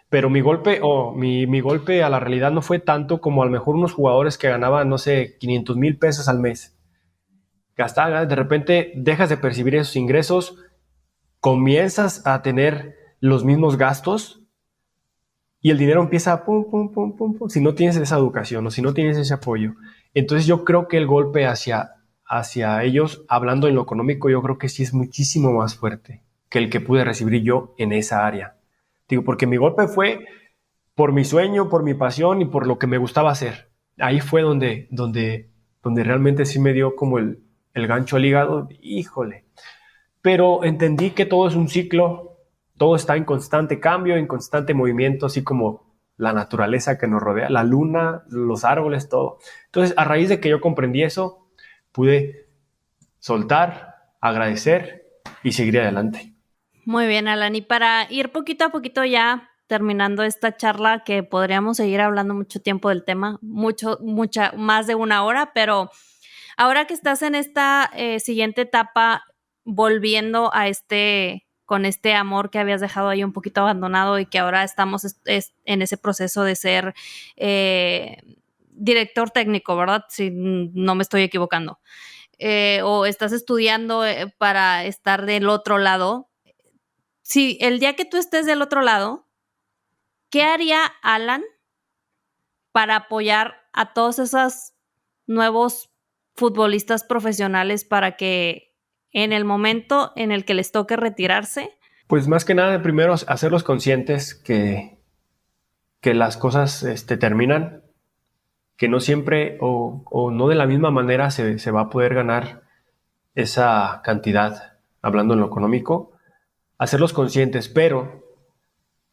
pero mi golpe a la realidad no fue tanto como a lo mejor unos jugadores que ganaban, no sé, 500,000 pesos al mes. Gastaban, de repente dejas de percibir esos ingresos, comienzas a tener los mismos gastos y el dinero empieza a pum, pum, pum, pum, pum, si no tienes esa educación o si no tienes ese apoyo. Entonces yo creo que el golpe hacia ellos, hablando en lo económico, yo creo que sí es muchísimo más fuerte que el que pude recibir yo en esa área. Digo, porque mi golpe fue por mi sueño, por mi pasión y por lo que me gustaba hacer. Ahí fue donde realmente sí me dio como el gancho al hígado. Híjole, pero entendí que todo es un ciclo, todo está en constante cambio, en constante movimiento, así como la naturaleza que nos rodea, la luna, los árboles, todo. Entonces, a raíz de que yo comprendí eso, pude soltar, agradecer y seguir adelante. Muy bien, Alan. Y para ir poquito a poquito ya terminando esta charla, que podríamos seguir hablando mucho tiempo del tema, mucha, más de una hora, pero ahora que estás en esta siguiente etapa, volviendo a con este amor que habías dejado ahí un poquito abandonado y que ahora estamos en ese proceso de ser director técnico, ¿verdad? Si no me estoy equivocando. O estás estudiando para estar del otro lado. Si el día que tú estés del otro lado, ¿qué haría Alan para apoyar a todos esos nuevos futbolistas profesionales para que en el momento en el que les toque retirarse? Pues más que nada, primero hacerlos conscientes que las cosas terminan, que no siempre o no de la misma manera se va a poder ganar esa cantidad, hablando en lo económico, hacerlos conscientes, pero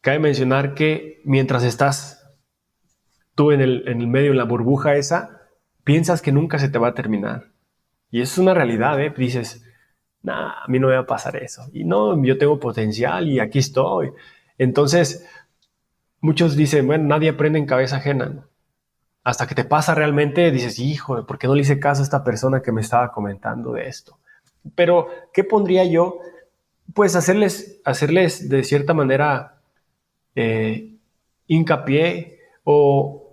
cabe mencionar que mientras estás tú en el medio, en la burbuja esa, piensas que nunca se te va a terminar. Y eso es una realidad, ¿eh? Dices, nah, a mí no me va a pasar eso. Y no, yo tengo potencial y aquí estoy. Entonces, muchos dicen, bueno, nadie aprende en cabeza ajena, ¿no? Hasta que te pasa realmente, dices, hijo, ¿por qué no le hice caso a esta persona que me estaba comentando de esto? Pero, ¿qué pondría yo? Pues hacerles de cierta manera eh, hincapié o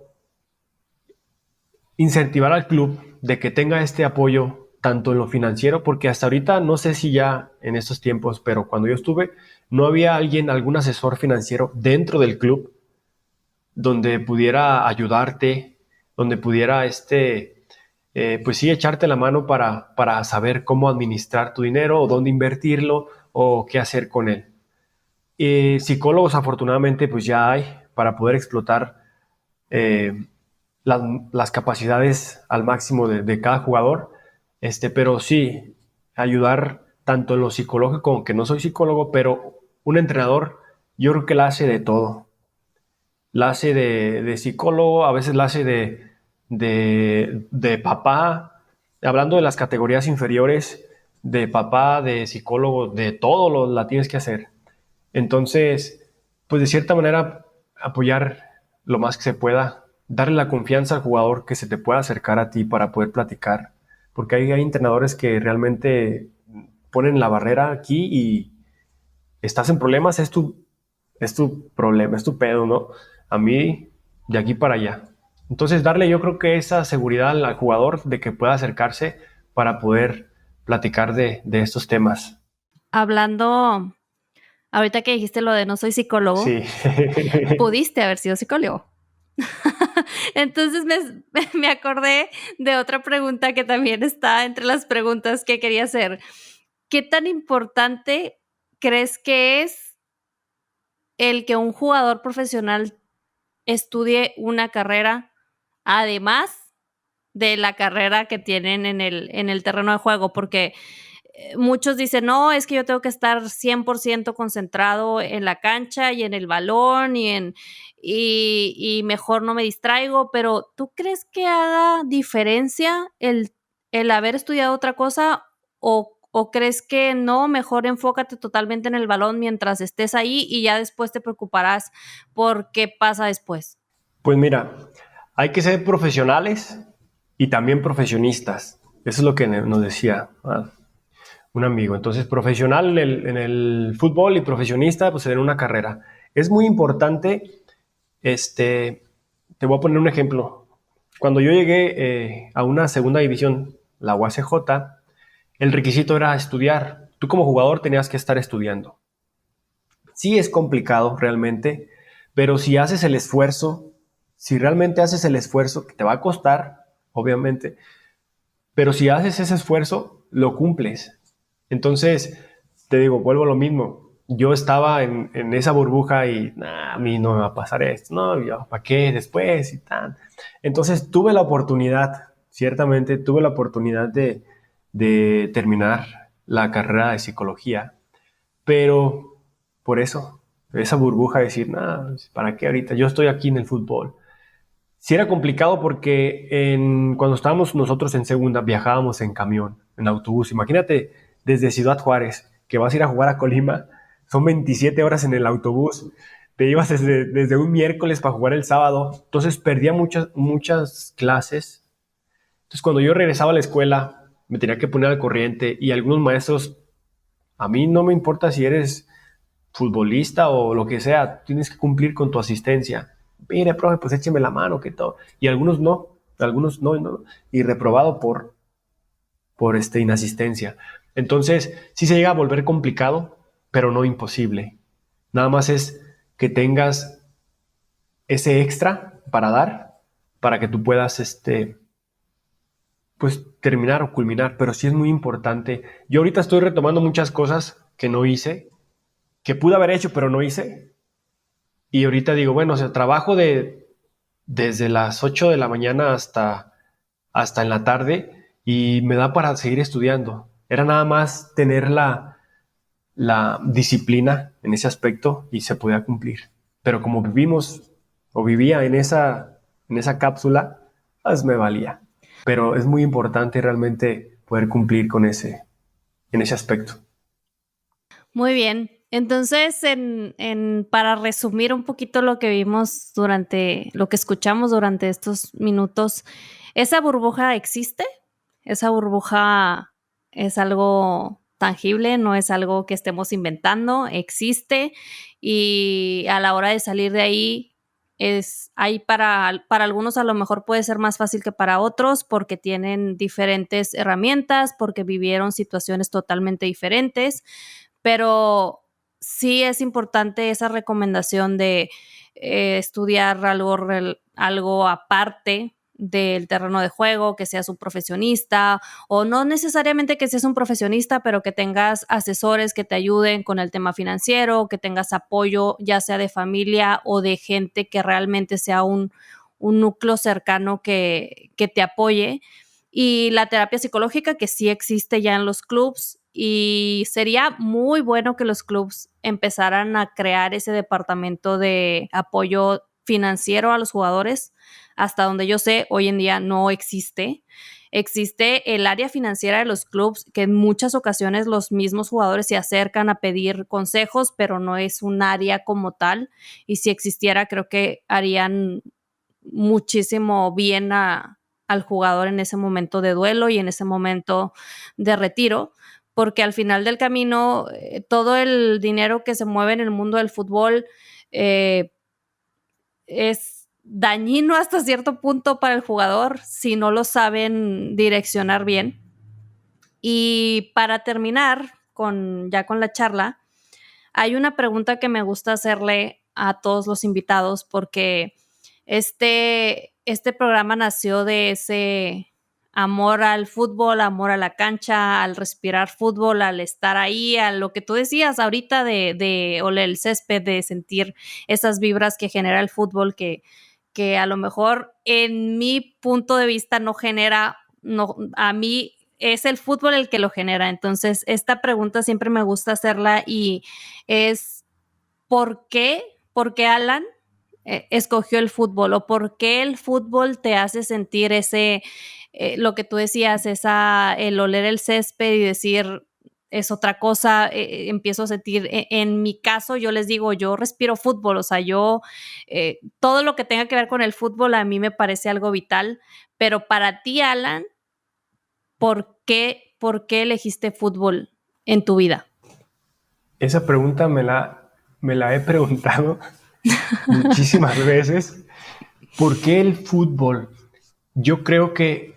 incentivar al club de que tenga este apoyo tanto en lo financiero, porque hasta ahorita no sé si ya en estos tiempos, pero cuando yo estuve, no había algún asesor financiero dentro del club donde pudiera ayudarte, donde pudiera pues sí, echarte la mano para saber cómo administrar tu dinero o dónde invertirlo o qué hacer con él. Psicólogos afortunadamente pues ya hay para poder explotar eh, las capacidades al máximo de cada jugador, pero sí, ayudar tanto en lo psicológico, aunque no soy psicólogo, pero un entrenador yo creo que la hace de todo. La hace de psicólogo, a veces la hace de papá, hablando de las categorías inferiores, de papá, de psicólogo, de todo la tienes que hacer. Entonces, pues de cierta manera apoyar lo más que se pueda, darle la confianza al jugador que se te pueda acercar a ti para poder platicar, porque hay entrenadores que realmente ponen la barrera aquí y estás en problemas, es tu problema, es tu pedo, ¿no? A mí, de aquí para allá. Entonces, darle yo creo que esa seguridad al jugador de que pueda acercarse para poder platicar de estos temas. Hablando, ahorita que dijiste lo de no soy psicólogo, Sí. pudiste haber sido psicólogo. Entonces me acordé de otra pregunta que también está entre las preguntas que quería hacer. ¿Qué tan importante crees que es el que un jugador profesional estudie una carrera, además de la carrera que tienen en el terreno de juego? Porque muchos dicen, no, es que yo tengo que estar 100% concentrado en la cancha y en el balón y mejor no me distraigo, pero ¿tú crees que haga diferencia el haber estudiado otra cosa o crees que no, mejor enfócate totalmente en el balón mientras estés ahí y ya después te preocuparás por qué pasa después? Pues mira, hay que ser profesionales y también profesionistas. Eso es lo que nos decía un amigo. Entonces, profesional en el fútbol y profesionista pues en una carrera. Es muy importante, te voy a poner un ejemplo. Cuando yo llegué a una segunda división, la UACJ, el requisito era estudiar. Tú como jugador tenías que estar estudiando. Sí es complicado realmente, pero si haces el esfuerzo, si realmente haces el esfuerzo, que te va a costar, obviamente, pero si haces ese esfuerzo, lo cumples. Entonces, te digo, vuelvo a lo mismo. Yo estaba en esa burbuja y nah, a mí no me va a pasar esto, no, yo, ¿para qué después y tal? Entonces tuve la oportunidad, ciertamente tuve la oportunidad de terminar la carrera de psicología, pero por eso, esa burbuja de decir, nah, ¿para qué ahorita? Yo estoy aquí en el fútbol. Sí era complicado porque cuando estábamos nosotros en segunda viajábamos en camión, en autobús. Imagínate desde Ciudad Juárez, que vas a ir a jugar a Colima, son 27 horas en el autobús. Te ibas desde un miércoles para jugar el sábado. Entonces perdía muchas clases. Entonces cuando yo regresaba a la escuela, me tenía que poner al corriente y algunos maestros, a mí no me importa si eres futbolista o lo que sea, tienes que cumplir con tu asistencia. Mire, profe, pues écheme la mano, que todo. Y algunos no, y reprobado por inasistencia. Entonces, sí se llega a volver complicado, pero no imposible. Nada más es que tengas ese extra para dar, para que tú puedas, pues, terminar o culminar. Pero sí es muy importante. Yo ahorita estoy retomando muchas cosas que no hice, que pude haber hecho, pero no hice. Y ahorita digo, bueno, o sea, trabajo desde las 8 de la mañana hasta en la tarde y me da para seguir estudiando. Era nada más tener la disciplina en ese aspecto y se podía cumplir. Pero como vivimos o vivía en esa cápsula, pues me valía. Pero es muy importante realmente poder cumplir con en ese aspecto. Muy bien. Entonces, para resumir un poquito lo que vimos lo que escuchamos durante estos minutos, ¿esa burbuja existe? ¿Esa burbuja es algo tangible? ¿No es algo que estemos inventando? Existe y a la hora de salir de ahí hay para algunos a lo mejor puede ser más fácil que para otros porque tienen diferentes herramientas, porque vivieron situaciones totalmente diferentes, pero sí es importante esa recomendación de estudiar algo aparte del terreno de juego, que seas un profesionista o no necesariamente que seas un profesionista, pero que tengas asesores que te ayuden con el tema financiero, que tengas apoyo ya sea de familia o de gente que realmente sea un núcleo cercano que te apoye. Y la terapia psicológica que sí existe ya en los clubs y sería muy bueno que los clubs empezaran a crear ese departamento de apoyo financiero a los jugadores. Hasta donde yo sé, hoy en día no existe. Existe el área financiera de los clubs, que en muchas ocasiones los mismos jugadores se acercan a pedir consejos, pero no es un área como tal. Y si existiera, creo que harían muchísimo bien al jugador en ese momento de duelo y en ese momento de retiro, porque al final del camino, todo el dinero que se mueve en el mundo del fútbol eh, es dañino hasta cierto punto para el jugador si no lo saben direccionar bien. Y para terminar ya con la charla, hay una pregunta que me gusta hacerle a todos los invitados porque este programa nació de ese amor al fútbol, amor a la cancha, al respirar fútbol, al estar ahí, a lo que tú decías ahorita de oler el césped, de sentir esas vibras que genera el fútbol que a lo mejor en mi punto de vista no genera, no, a mí es el fútbol el que lo genera. Entonces, esta pregunta siempre me gusta hacerla y es ¿por qué Alan escogió el fútbol o por qué el fútbol te hace sentir ese, lo que tú decías, el oler el césped y decir es otra cosa, empiezo a sentir, en mi caso yo les digo, yo respiro fútbol, o sea, todo lo que tenga que ver con el fútbol a mí me parece algo vital, pero para ti, Alan, ¿por qué elegiste fútbol en tu vida? Esa pregunta me la he preguntado muchísimas veces. ¿Por qué el fútbol? Yo creo que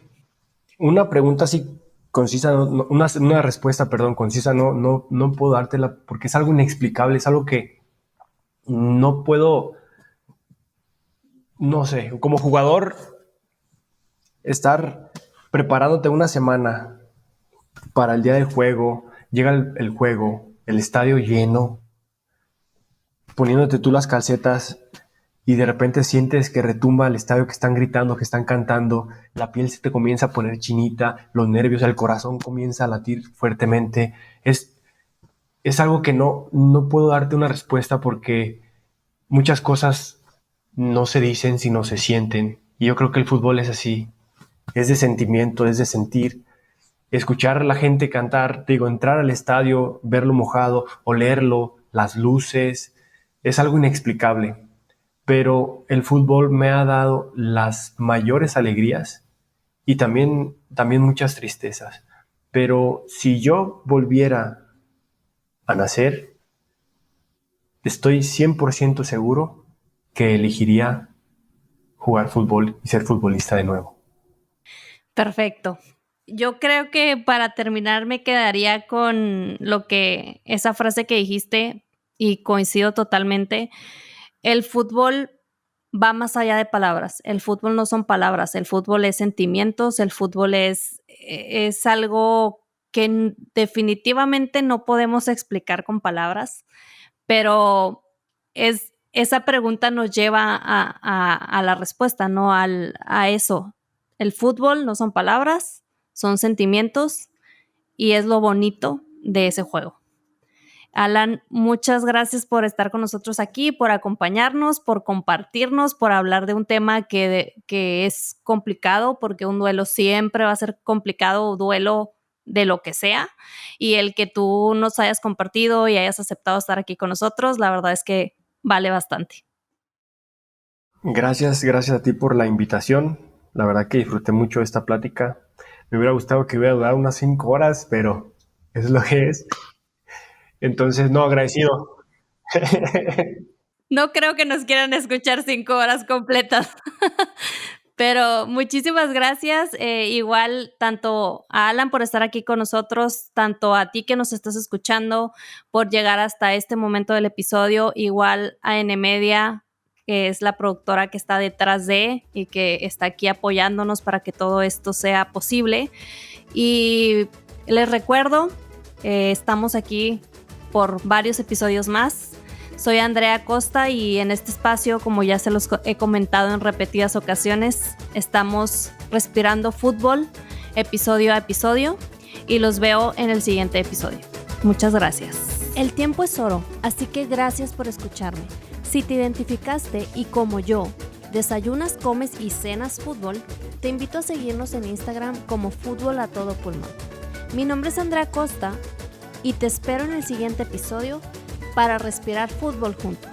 una pregunta así concisa, una respuesta, perdón, concisa, no puedo dártela porque es algo inexplicable, es algo que no puedo, no sé, como jugador, estar preparándote una semana para el día del juego, llega el juego, el estadio lleno, poniéndote tú las calcetas y de repente sientes que retumba el estadio, que están gritando, que están cantando, la piel se te comienza a poner chinita, los nervios, el corazón comienza a latir fuertemente. Es algo que no puedo darte una respuesta porque muchas cosas no se dicen sino se sienten. Y yo creo que el fútbol es así, es de sentimiento, es de sentir. Escuchar a la gente cantar, digo, entrar al estadio, verlo mojado, olerlo, las luces, es algo inexplicable. Pero el fútbol me ha dado las mayores alegrías y también muchas tristezas. Pero si yo volviera a nacer, estoy 100% seguro que elegiría jugar fútbol y ser futbolista de nuevo. Perfecto. Yo creo que para terminar me quedaría con esa frase que dijiste y coincido totalmente. El fútbol va más allá de palabras. El fútbol no son palabras, el fútbol es sentimientos, el fútbol es algo que definitivamente no podemos explicar con palabras, pero esa pregunta nos lleva a la respuesta, ¿no? A eso. El fútbol no son palabras, son sentimientos y es lo bonito de ese juego. Alan, muchas gracias por estar con nosotros aquí, por acompañarnos, por compartirnos, por hablar de un tema que es complicado, porque un duelo siempre va a ser complicado, duelo de lo que sea, y el que tú nos hayas compartido y hayas aceptado estar aquí con nosotros, la verdad es que vale bastante. Gracias a ti por la invitación. La verdad que disfruté mucho esta plática. Me hubiera gustado que hubiera durado unas 5 horas, pero es lo que es. Entonces, no, agradecido. No creo que nos quieran escuchar 5 horas completas. Pero muchísimas gracias. Igual, tanto a Alan por estar aquí con nosotros, tanto a ti que nos estás escuchando por llegar hasta este momento del episodio. Igual a N Media, que es la productora que está detrás de y que está aquí apoyándonos para que todo esto sea posible. Y les recuerdo, estamos aquí por varios episodios más. Soy Andrea Costa y en este espacio, como ya se los he comentado en repetidas ocasiones, estamos respirando fútbol episodio a episodio y los veo en el siguiente episodio. Muchas gracias. El tiempo es oro, así que gracias por escucharme. Si te identificaste y como yo, desayunas, comes y cenas fútbol, te invito a seguirnos en Instagram como Fútbol a Todo Pulmón. Mi nombre es Andrea Costa y te espero en el siguiente episodio para respirar fútbol juntos.